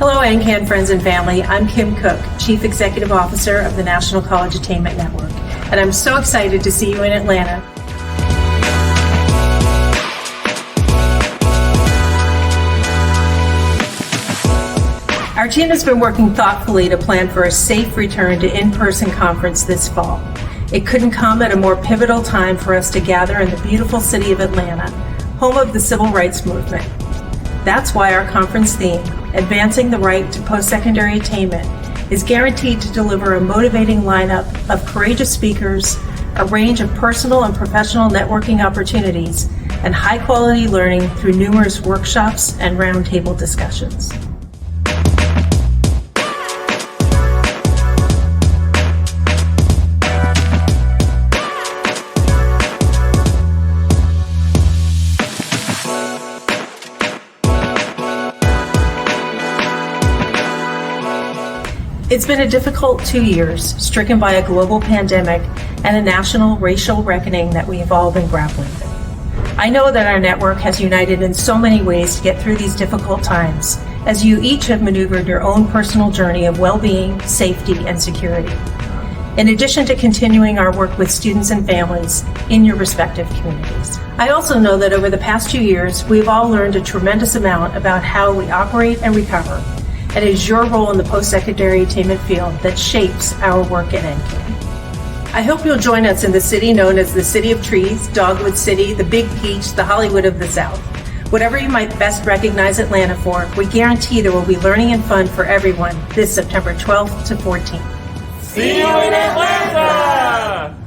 Hello, NCAN friends and family. I'm Kim Cook, Chief Executive Officer of the National College Attainment Network, and I'm so excited to see you in Atlanta. Our team has been working thoughtfully to plan for a safe return to in-person conference this fall. It couldn't come at a more pivotal time for us to gather in the beautiful city of Atlanta, home of the Civil Rights Movement. That's why our conference theme, Advancing the Right to Postsecondary Attainment, is guaranteed to deliver a motivating lineup of courageous speakers, a range of personal and professional networking opportunities, and high-quality learning through numerous workshops and roundtable discussions. It's been a difficult 2 years, stricken by a global pandemic and a national racial reckoning that we have all been grappling with. I know that our network has united in so many ways to get through these difficult times, as you each have maneuvered your own personal journey of well-being, safety, and security, in addition to continuing our work with students and families in your respective communities. I also know that over the past 2 years, we've all learned a tremendous amount about how we operate and recover. And it is your role in the post-secondary attainment field that shapes our work at NCAN. I hope you'll join us in the city known as the City of Trees, Dogwood City, the Big Peach, the Hollywood of the South. Whatever you might best recognize Atlanta for, we guarantee there will be learning and fun for everyone this September 12th to 14th. See you in Atlanta!